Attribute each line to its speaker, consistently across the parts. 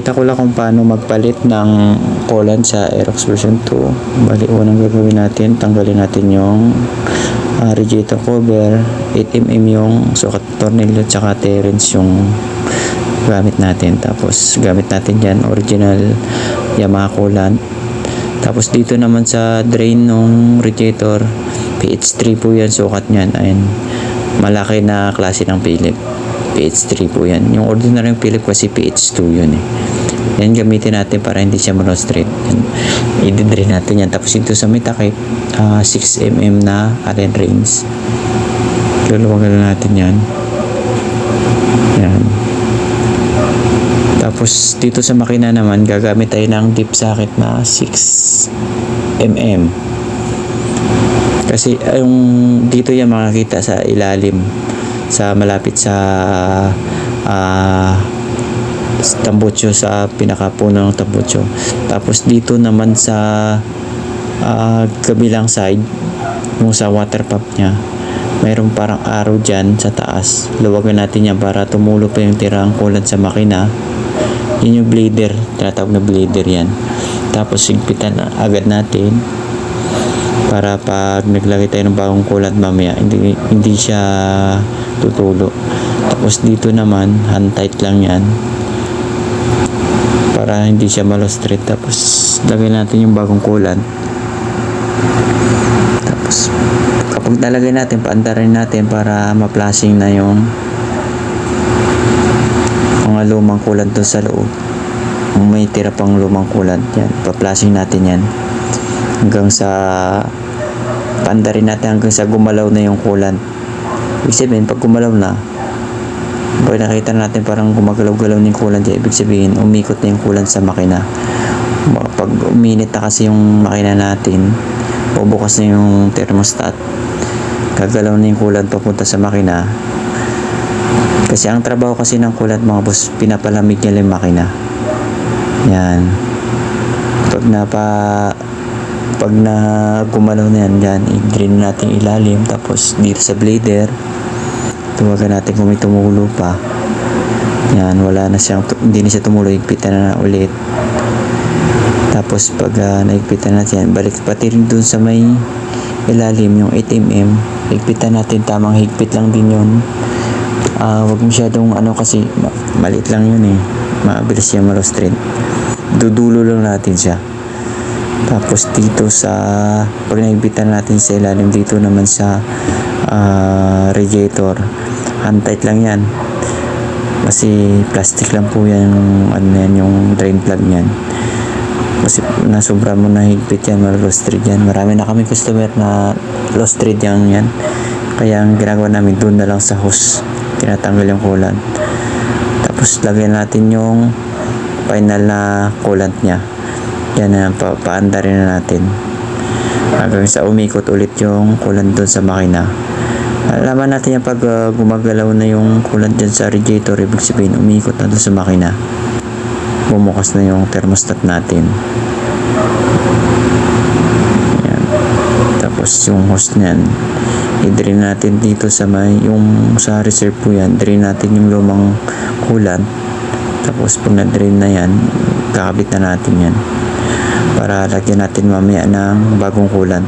Speaker 1: Ipapakita ko lang kung paano magpalit ng coolant sa Aerox version 2. Bali, unang gagawin natin, tanggalin natin yung radiator cover, 8mm yung sukat tornilyo, tsaka Terence yung gamit natin. Tapos gamit natin dyan original Yamaha coolant. Tapos dito naman sa drain ng radiator, PH3 po yan sukat nyan. Ayun, malaki na klase ng Philip, PH3 po yan. Yung ordinary yung Philip kasi PH2 yun eh. Yan gamitin natin para hindi siya monostrate. I-drain natin yan. Tapos ito sa may takip, 6mm na Allen wrench. Luluwagan natin yan. Yan. Tapos dito sa makina naman, gagamit tayo ng deep socket na 6mm. Kasi yung dito yan makakita sa ilalim, sa malapit sa tambutso, sa pinakapuno ng tambutso. Tapos dito naman sa kabilang side, yung sa water pump nya, mayroong parang arrow dyan sa taas. Luwagan natin yan para tumulo pa yung tirang coolant sa makina. Yun yung bleeder, tinatawag na bleeder yan. Tapos higpitan agad natin para pag naglagay tayo ng bagong coolant mamaya hindi siya tutulo. Tapos dito naman hand tight lang yan para hindi siya malostrate. Tapos lagay natin yung bagong coolant. Tapos kapag nalagay natin, paandarin natin para ma-flashing na yung mga lumang coolant doon sa loob. Kung may tira pang lumang coolant yan, pa-flashing natin yan hanggang sa paandarin natin hanggang sa gumalaw na yung coolant. Ibig sabihin, pag gumalaw na, pag nakita natin parang gumagalaw-galaw na yung coolant, ibig sabihin umikot na yung coolant sa makina. Pag uminit na kasi yung makina natin, bubukas na yung thermostat, gagalaw na yung coolant papunta sa makina. Kasi ang trabaho kasi ng coolant, mga boss, pinapalamig niya yung makina. Yan. Pag na gumalaw na yan, dyan, i-drain natin ilalim. Tapos dito sa blader, tuwagan natin kung may tumulo pa. Yan, wala na siyang, hindi na siya tumulo, higpitan na ulit. Tapos pag naigpitan natin yan, balik pati rin dun sa may ilalim, yung 8mm, higpitan natin, tamang higpit lang din yun. Wag masyadong kasi maliit lang yun eh, mabilis siya malostrate. Dudulo lang natin siya. Tapos dito sa pag naigpitan natin sa ilalim, dito naman sa radiator, hand tight lang yan kasi plastic lang po yan, yung drain plug yan. Kasi nasobra mo na higpit yan, lost thread yan. Marami na kami customer na lost thread yan. Kaya ang ginagawa namin, doon na lang sa hose tinatanggal yung coolant. Tapos lagyan natin yung final na coolant nya. Yan na, paandarin na natin hanggang sa umikot ulit yung coolant doon sa makina. Alaman natin yan pag gumagalaw na yung coolant dyan sa radiator, ibig sabihin umikot na doon sa makina, bumukas na yung thermostat natin. Yan. Tapos yung hose nyan, i-drain natin dito sa yung sa reserve po yan, drain natin yung lumang coolant. Tapos pag na-drain na yan, kakabit na natin yan para lagyan natin mamaya ng bagong coolant.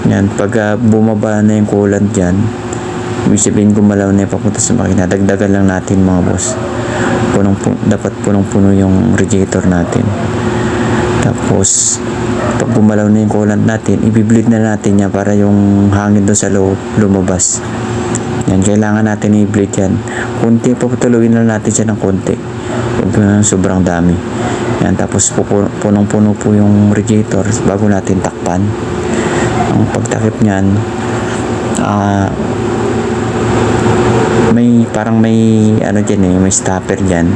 Speaker 1: Yan, pag bumaba na yung coolant dyan, ibig sabihin gumalaw na yung papunta sa makina, dagdagan lang natin mga boss. Dapat punong-puno yung radiator natin. Tapos pag gumalaw na yung coolant natin, i-bleed na natin yan para yung hangin doon sa loob lumabas. Yan, kailangan natin i-bleed yan. Kunti, papatuloyin na natin siya ng konti. Huwag na sobrang dami. Yan, tapos punong-puno po yung radiator bago natin takpan. Ang pagtakip niyan, may dyan may stopper dyan.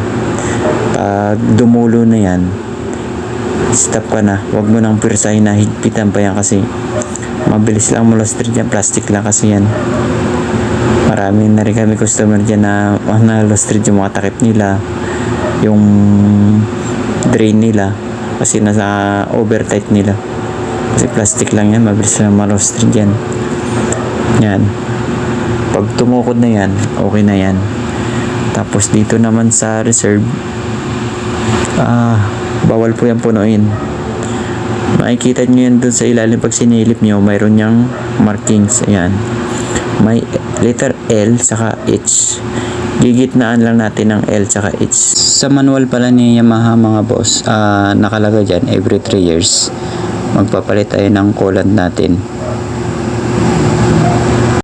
Speaker 1: Pag dumulo na yan, stop ka na. Huwag mo nang pirsahin na higpitan pa yan kasi mabilis lang malostrid yan. Plastic lang kasi yan. Marami na rin kami customer dyan na nalostrid yung mga takip nila, yung drain nila, kasi nasa overtight nila. Kasi plastic lang yan, mabilis lang malostrid yan. Yan. Pag tumukod na yan, okay na yan. Tapos dito naman sa reserve, bawal po yan punuin. Makikita nyo yan dun sa ilalim. Pag sinilip nyo, mayroon niyang markings. Ayan, may letter L saka H. Gigitnaan lang natin ng L saka H. Sa manual pala ni Yamaha mga boss, nakalagay dyan every 3 years magpapalit tayo ng coolant natin.